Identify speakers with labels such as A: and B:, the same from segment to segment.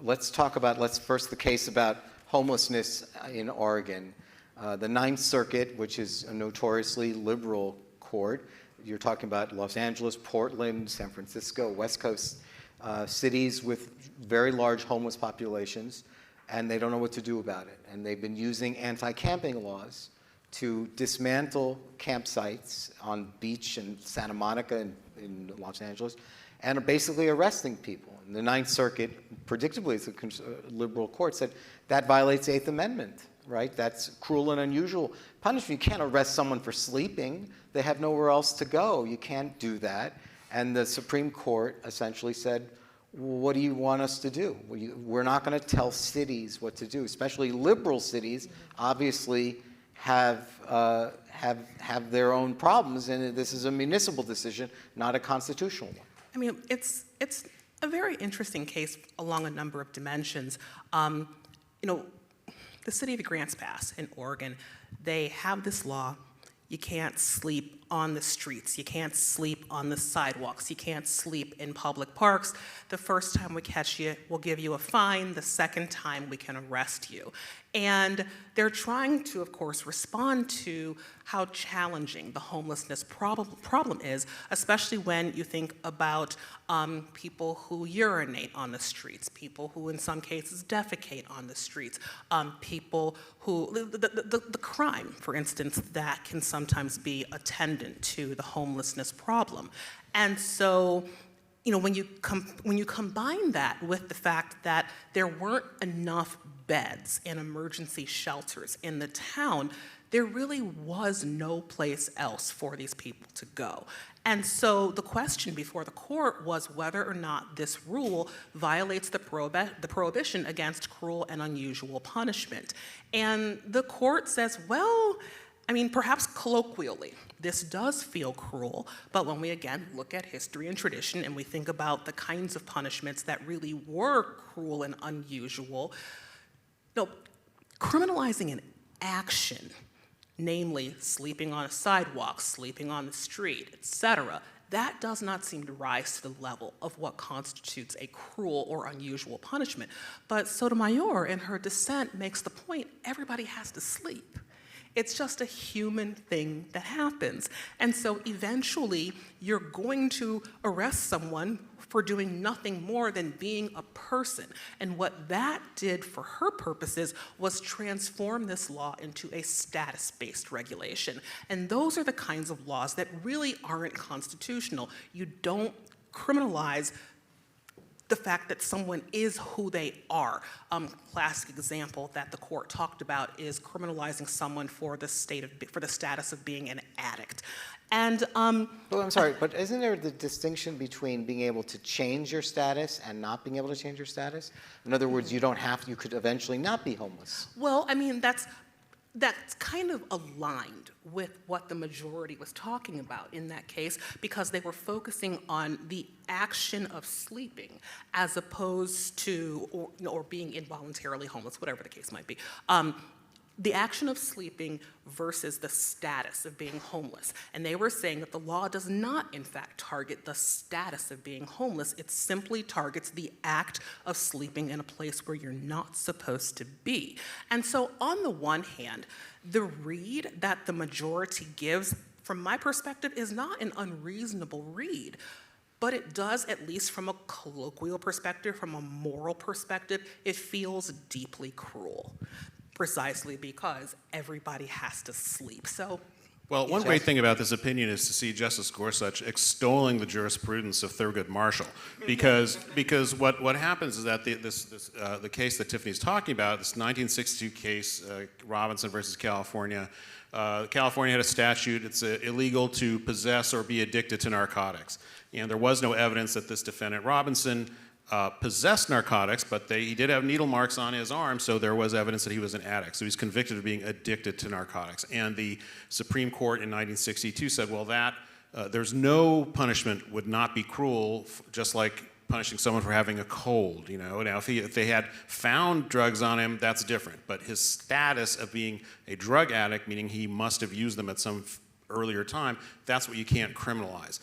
A: let's talk about, first the case about homelessness in Oregon. The Ninth Circuit, which is a notoriously liberal court, you're talking about Los Angeles, Portland, San Francisco, West Coast cities with very large homeless populations, and they don't know what to do about it. And they've been using anti-camping laws to dismantle campsites on beach in Santa Monica in Los Angeles, and are basically arresting people. And the Ninth Circuit, predictably, it's a liberal court, said that violates the Eighth Amendment, right? That's cruel and unusual punishment. You can't arrest someone for sleeping. They have nowhere else to go. You can't do that. And the Supreme Court essentially said, what do you want us to do? We're not going to tell cities what to do, especially liberal cities, obviously have their own problems, and this is a municipal decision, not a constitutional one.
B: I mean, it's a very interesting case along a number of dimensions. You know, the city of Grants Pass in Oregon, they have this law. You can't sleep on the streets. You can't sleep on the sidewalks. You can't sleep in public parks. The first time we catch you, we'll give you a fine. The second time, we can arrest you. And they're trying to, of course, respond to how challenging the homelessness problem is, especially when you think about people who urinate on the streets, people who in some cases defecate on the streets, people who, the crime, for instance, that can sometimes be attendant to the homelessness problem. And so, you know, when you combine that with the fact that there weren't enough beds in emergency shelters in the town, there really was no place else for these people to go. And so the question before the court was whether or not this rule violates the prohibition against cruel and unusual punishment. And the court says, well, I mean, perhaps colloquially, this does feel cruel, but when we again look at history and tradition and we think about the kinds of punishments that really were cruel and unusual, you know, criminalizing an action, namely sleeping on a sidewalk, sleeping on the street, etc., that does not seem to rise to the level of what constitutes a cruel or unusual punishment. But Sotomayor, in her dissent, makes the point, everybody has to sleep. It's just a human thing that happens. And so eventually, you're going to arrest someone for doing nothing more than being a person. And what that did for her purposes was transform this law into a status-based regulation. And those are the kinds of laws that really aren't constitutional. You don't criminalize the fact that someone is who they are. Classic example that the court talked about is criminalizing someone for the status of being an addict. And well,
A: I'm sorry, but isn't there the distinction between being able to change your status and not being able to change your status? In other words, you could eventually not be homeless.
B: Well, I mean, that's kind of aligned with what the majority was talking about in that case, because they were focusing on the action of sleeping as opposed to, or being involuntarily homeless, whatever the case might be. The action of sleeping versus the status of being homeless. And they were saying that the law does not, in fact, target the status of being homeless. It simply targets the act of sleeping in a place where you're not supposed to be. And so on the one hand, the read that the majority gives, from my perspective, is not an unreasonable read. But it does, at least from a colloquial perspective, from a moral perspective, it feels deeply cruel. Precisely because everybody has to sleep. So,
C: well, one great thing about this opinion is to see Justice Gorsuch extolling the jurisprudence of Thurgood Marshall, because what happens is that the case that Tiffany's talking about, this 1962 case, Robinson versus California. California had a statute; it's illegal to possess or be addicted to narcotics, and there was no evidence that this defendant Robinson possessed narcotics, but he did have needle marks on his arm, so there was evidence that he was an addict. So he's convicted of being addicted to narcotics. And the Supreme Court in 1962 said, well, there's no punishment would not be cruel, just like punishing someone for having a cold. You know, now if they had found drugs on him, that's different. But his status of being a drug addict, meaning he must have used them at some earlier time, that's what you can't criminalize.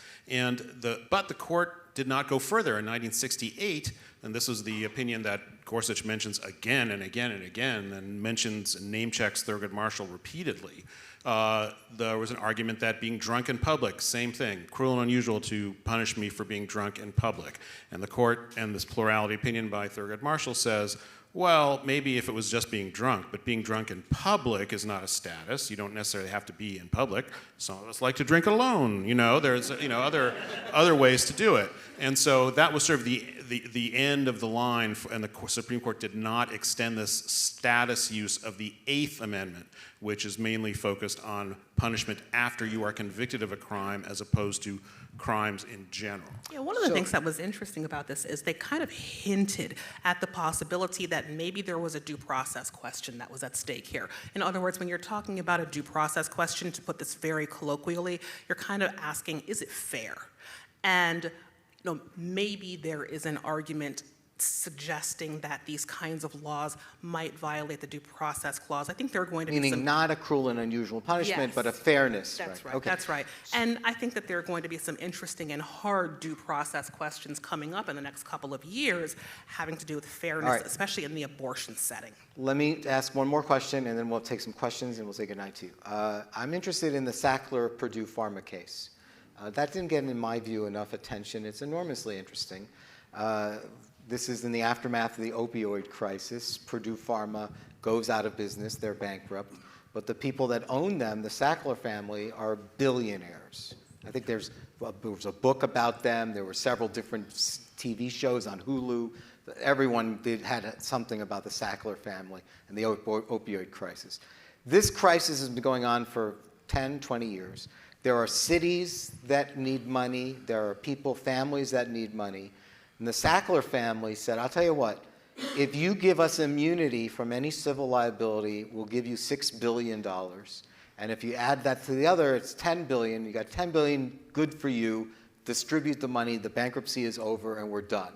C: But the court did not go further. In 1968, and this was the opinion that Gorsuch mentions again and again and again, and mentions and name checks Thurgood Marshall repeatedly. There was an argument that being drunk in public, same thing, cruel and unusual to punish me for being drunk in public. And the court, and this plurality opinion by Thurgood Marshall says, well, maybe if it was just being drunk, but being drunk in public is not a status. You don't necessarily have to be in public. Some of us like to drink alone. There's other ways to do it. And so that was sort of the end of the line, and the Supreme Court did not extend this status use of the Eighth Amendment, which is mainly focused on punishment after you are convicted of a crime as opposed to crimes in general.
B: Yeah, one of the things that was interesting about this is they kind of hinted at the possibility that maybe there was a due process question that was at stake here. In other words, when you're talking about a due process question, to put this very colloquially, you're kind of asking, is it fair? And maybe there is an argument suggesting that these kinds of laws might violate the due process clause. I think there are going to be
A: Meaning not a cruel and unusual punishment,
B: Yes.
A: but a fairness.
B: That's right.
A: Okay.
B: That's right. And I think that there are going to be some interesting and hard due process questions coming up in the next couple of years having to do with fairness,
A: All right.
B: especially in the abortion setting.
A: Let me ask one more question, and then we'll take some questions, and we'll say goodnight to you. I'm interested in the Sackler-Purdue Pharma case. That didn't get, in my view, enough attention. It's enormously interesting. This is in the aftermath of the opioid crisis. Purdue Pharma goes out of business. They're bankrupt. But the people that own them, the Sackler family, are billionaires. I think there was a book about them. There were several different TV shows on Hulu. Everyone had something about the Sackler family and the opioid crisis. This crisis has been going on for 10, 20 years. There are cities that need money. There are people, families that need money. And the Sackler family said, I'll tell you what, if you give us immunity from any civil liability, we'll give you $6 billion. And if you add that to the other, it's $10 billion. You got $10 billion, good for you. Distribute the money, the bankruptcy is over, and we're done.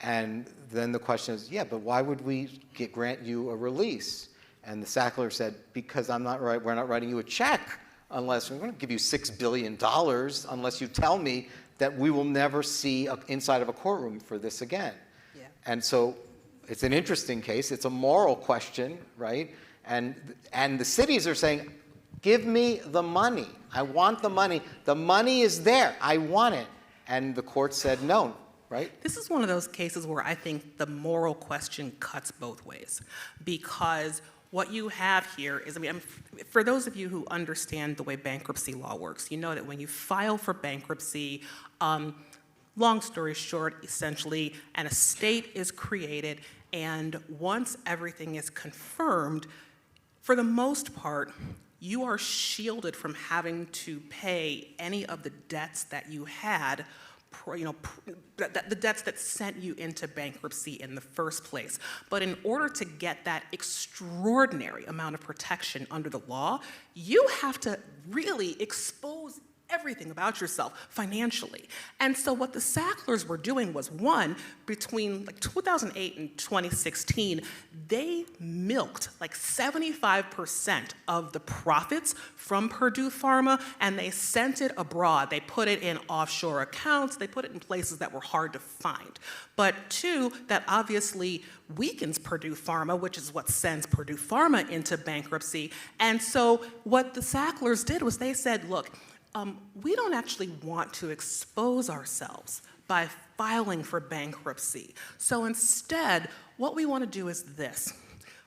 A: And then the question is, yeah, but why would we grant you a release? And the Sackler said, because we're not writing you a check unless we're going to give you $6 billion unless you tell me that we will never see inside of a courtroom for this again. Yeah. And so it's an interesting case. It's a moral question, right? And the cities are saying, give me the money. I want the money. The money is there. I want it. And the court said no, right?
B: This is one of those cases where I think the moral question cuts both ways, because what you have here is, for those of you who understand the way bankruptcy law works, you know that when you file for bankruptcy, long story short, essentially, an estate is created, and once everything is confirmed, for the most part, you are shielded from having to pay any of the debts that you had, the debts that sent you into bankruptcy in the first place. But in order to get that extraordinary amount of protection under the law, you have to really expose everything about yourself financially. And so what the Sacklers were doing was, one, between 2008 and 2016, they milked 75% of the profits from Purdue Pharma, and they sent it abroad. They put it in offshore accounts. They put it in places that were hard to find. But two, that obviously weakens Purdue Pharma, which is what sends Purdue Pharma into bankruptcy. And so what the Sacklers did was they said, look, we don't actually want to expose ourselves by filing for bankruptcy. So instead, what we want to do is this.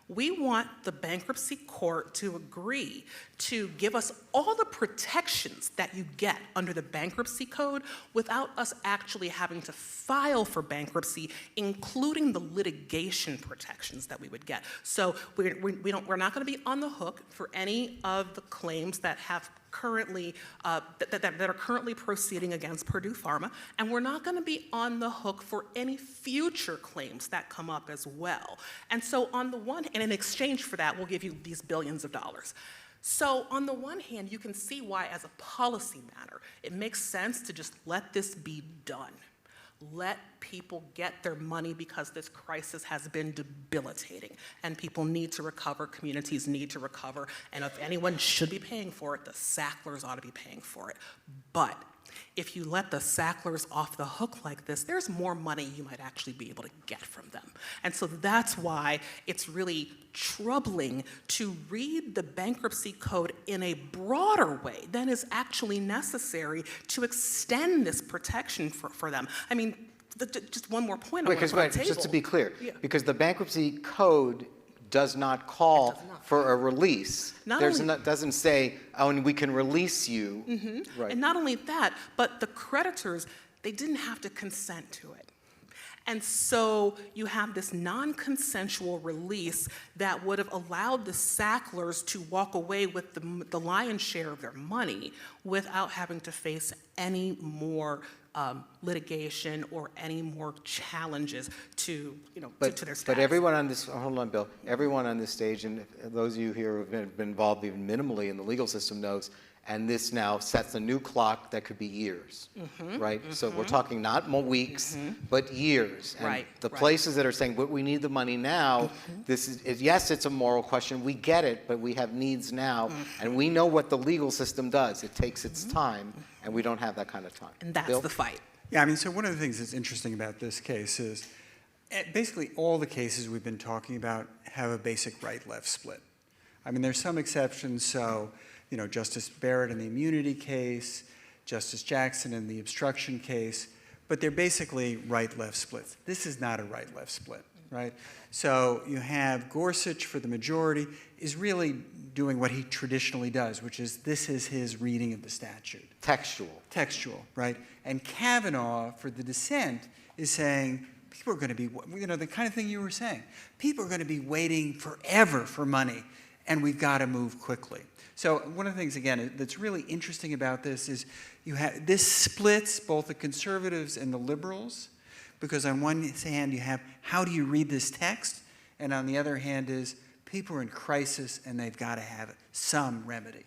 B: We want the bankruptcy court to agree to give us all the protections that you get under the bankruptcy code without us actually having to file for bankruptcy, including the litigation protections that we would get. So we're not going to be on the hook for any of the claims that have currently that are currently proceeding against Purdue Pharma, and we're not going to be on the hook for any future claims that come up as well. And so on the one hand, and in exchange for that, we'll give you these billions of dollars. So on the one hand, you can see why, as a policy matter, it makes sense to just let this be done. Let people get their money because this crisis has been debilitating, and people need to recover, communities need to recover, and if anyone should be paying for it, the Sacklers ought to be paying for it. But if you let the Sacklers off the hook like this, there's more money you might actually be able to get from them. And so that's why it's really troubling to read the bankruptcy code in a broader way than is actually necessary to extend this protection for them. I mean, just one more point I want to put on the table.
A: Just to be clear,
B: Yeah.
A: because the bankruptcy code does not call
B: It does not.
A: for a release.
B: Not
A: There's
B: only-
A: doesn't say, oh, and we can release you. Right.
B: And not only that, but the creditors, they didn't have to consent to it. And so you have this non-consensual release that would have allowed the Sacklers to walk away with the lion's share of their money without having to face any more litigation or any more challenges to their status.
A: But everyone on this, hold on, Bill, everyone on this stage, and those of you here who have been involved even minimally in the legal system knows, and this now sets a new clock that could be years, right? So we're talking not more weeks, but years. And
B: Right,
A: the
B: right.
A: places that are saying, but we need the money now, this is, yes, it's a moral question, we get it, but we have needs now, and we know what the legal system does. It takes its time, and we don't have that kind of time.
B: And that's
A: Bill?
B: the fight.
D: Yeah, I mean, so one of the things that's interesting about this case is basically all the cases we've been talking about have a basic right-left split. I mean, there's some exceptions, so, Justice Barrett in the immunity case, Justice Jackson in the obstruction case, but they're basically right-left splits. This is not a right-left split, right? So you have Gorsuch for the majority is really doing what he traditionally does, which is this is his reading of the statute. Textual, right? And Kavanaugh for the dissent is saying people are going to be, the kind of thing you were saying. People are going to be waiting forever for money, and we've got to move quickly. So one of the things, again, that's really interesting about this is this splits both the conservatives and the liberals, because on one hand you have how do you read this text, and on the other hand is people are in crisis and they've got to have some remedy.